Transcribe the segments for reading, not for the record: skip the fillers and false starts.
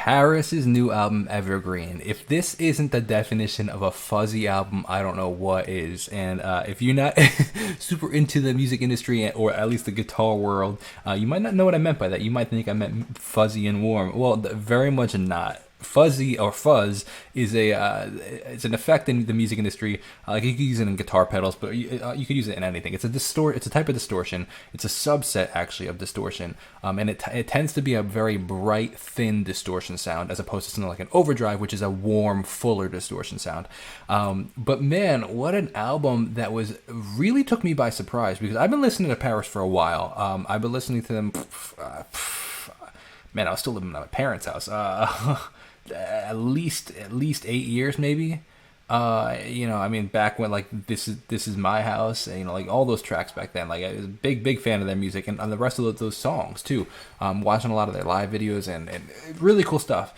Paris's new album Evergreen. If this isn't the definition of a fuzzy album, I don't know what is. And if you're not super into the music industry or at least the guitar world, you might not know what I meant by that. You might think I meant fuzzy and warm. Well, very much not. Fuzzy or fuzz is it's an effect in the music industry. Like you can use it in guitar pedals, but you could use it in anything. It's a type of distortion. It's a subset actually of distortion, and it tends to be a very bright, thin distortion sound as opposed to something like an overdrive, which is a warm, fuller distortion sound. But man, what an album that was really took me by surprise because I've been listening to Paris for a while. I've been listening to them. Man, I was still living at my parents' house. At least 8 years maybe. I mean, back when like this is my house, and, like all those tracks back then. Like I was a big fan of their music and the rest of those songs too. Watching a lot of their live videos and really cool stuff.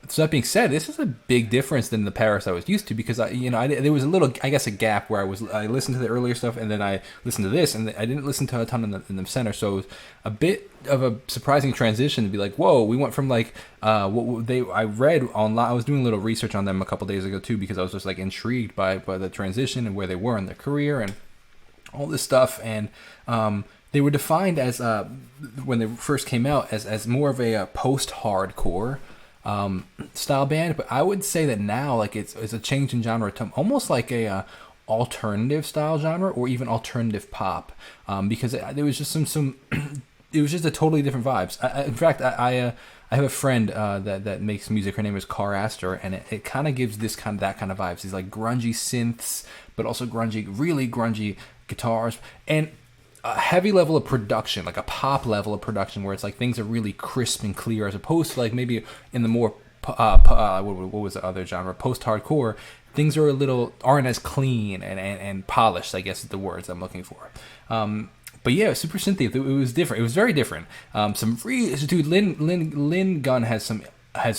So that being said, this is a big difference than the Paris I was used to because there was a little, I guess, a gap where I listened to the earlier stuff and then I listened to this and I didn't listen to a ton in the center, so it was a bit of a surprising transition to be like, whoa, we went from like I read online. I was doing a little research on them a couple days ago too because I was just like intrigued by the transition and where they were in their career and all this stuff and. They were defined as when they first came out as more of a post-hardcore style band, but I would say that now like it's a change in genre to almost like a alternative style genre or even alternative pop, because there was just some it was just a totally different vibes. In fact, I have a friend that makes music. Her name is Car Astor, and it kind of gives that kind of vibes. These like grungy synths, but also really grungy guitars and a heavy level of production, like a pop level of production, where it's like things are really crisp and clear, as opposed to like maybe in the more what was the other genre, post-hardcore, things aren't as clean and polished, I guess is the words I'm looking for. But yeah, super synthy. It was different. It was very different. Lynn Gunn has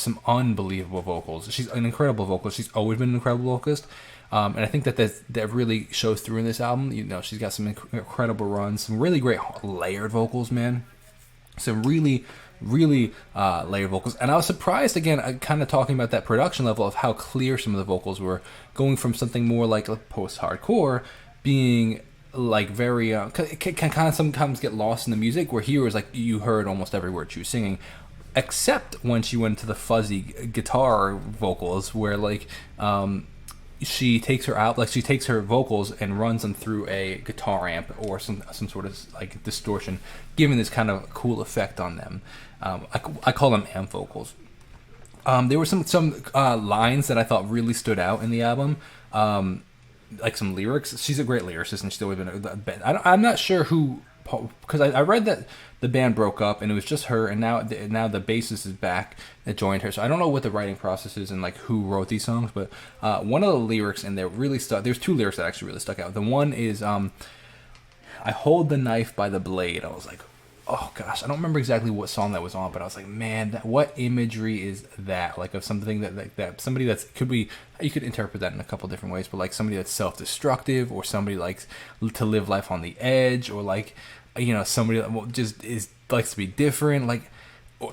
some unbelievable vocals. She's an incredible vocalist. She's always been an incredible vocalist. And I think that really shows through in this album. She's got some incredible runs, some really great layered vocals, man. Some really, really layered vocals. And I was surprised, again, kind of talking about that production level of how clear some of the vocals were, going from something more like post-hardcore being like very, can kind of sometimes get lost in the music, where here was like you heard almost every word she was singing. Except when she went to the fuzzy guitar vocals, where like she takes her vocals and runs them through a guitar amp or some sort of like distortion, giving this kind of cool effect on them. I call them amp vocals. There were some lines that I thought really stood out in the album, like some lyrics. She's a great lyricist, and she's always been. I'm not sure who, because I read that the band broke up and it was just her, and now the bassist is back that joined her. So I don't know what the writing process is and like who wrote these songs, but one of the lyrics in there really stuck. There's two lyrics that actually really stuck out. The one is I hold the knife by the blade. I was like, oh gosh, I don't remember exactly what song that was on, but I was like, man, what imagery is that? Like of something that somebody that's could be, you could interpret that in a couple different ways, but like somebody that's self-destructive, or somebody likes to live life on the edge, or like, somebody that just likes to be different, like,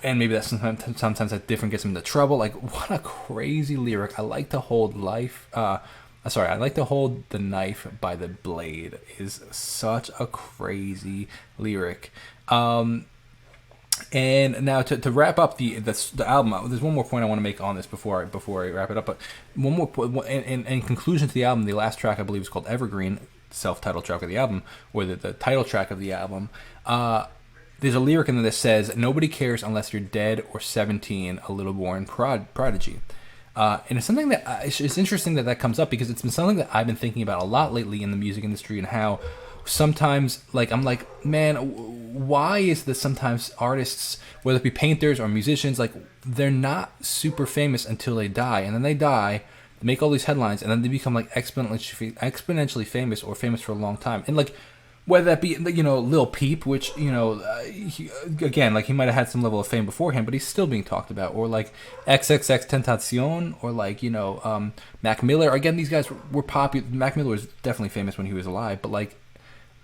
and maybe that's sometimes that different gets them into trouble. Like, what a crazy lyric. I like to hold the knife by the blade is such a crazy lyric. And now to wrap up the album, there's one more point I want to make on this before I wrap it up. But one more point, in conclusion to the album, the last track I believe is called Evergreen, self-titled track of the album, or the title track of the album. There's a lyric in there that says, "Nobody cares unless you're dead or 17, a little born prodigy." And it's something that it's interesting that comes up, because it's been something that I've been thinking about a lot lately in the music industry, and how sometimes, like, I'm like, man, why is this sometimes artists, whether it be painters or musicians, like, they're not super famous until they die, and then they die, they make all these headlines, and then they become like exponentially famous, or famous for a long time. And like, whether that be, Lil Peep, which, he might have had some level of fame beforehand, but he's still being talked about, or like XXX Tentacion, or like, Mac Miller. Again, these guys were popular. Mac Miller was definitely famous when he was alive, but like,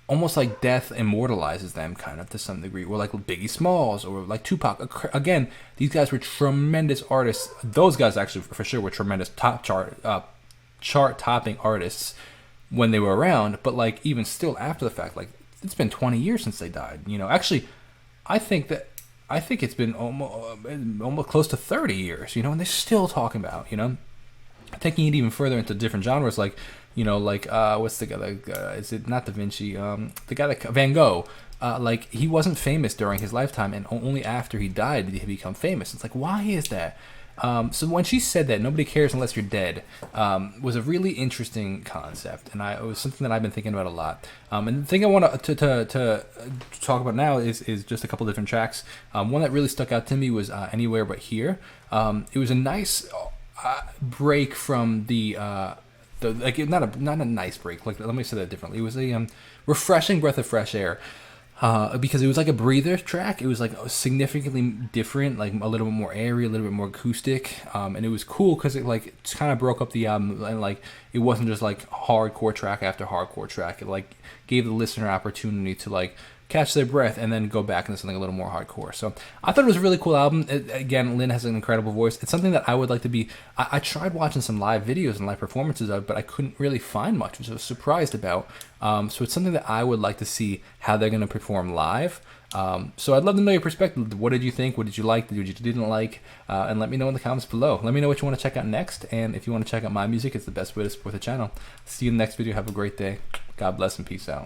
almost like death immortalizes them kind of to some degree, or like Biggie Smalls or like Tupac. Again, these guys were tremendous artists. Those guys actually for sure were tremendous chart topping artists when they were around, but like even still after the fact, like it's been 20 years since they died. Actually, I think it's been almost close to 30 years, and they're still talking about, taking it even further into different genres, like, what's the guy, is it not Da Vinci, the guy that, Van Gogh, like, he wasn't famous during his lifetime, and only after he died did he become famous. It's like, why is that? So when she said that nobody cares unless you're dead, was a really interesting concept, and it was something that I've been thinking about a lot. And the thing I want to talk about now is just a couple different tracks. One that really stuck out to me was Anywhere But Here. It was a nice break from the like, not a nice break. Like, let me say that differently. It was a refreshing breath of fresh air. Because it was like a breather track. It was like significantly different, like a little bit more airy, a little bit more acoustic, and it was cool because it like kind of broke up the album, and like it wasn't just like hardcore track after hardcore track. It like gave the listener opportunity to like catch their breath and then go back into something a little more hardcore. So I thought it was a really cool album. Again, Lynn has an incredible voice. It's something that I would like to be. I tried watching some live videos and live performances of, but I couldn't really find much, which I was surprised about. So it's something that I would like to see how they're going to perform live. So I'd love to know your perspective. What did you think? What did you like? What you didn't like? And let me know in the comments below. Let me know what you want to check out next. And if you want to check out my music, it's the best way to support the channel. See you in the next video. Have a great day. God bless and peace out.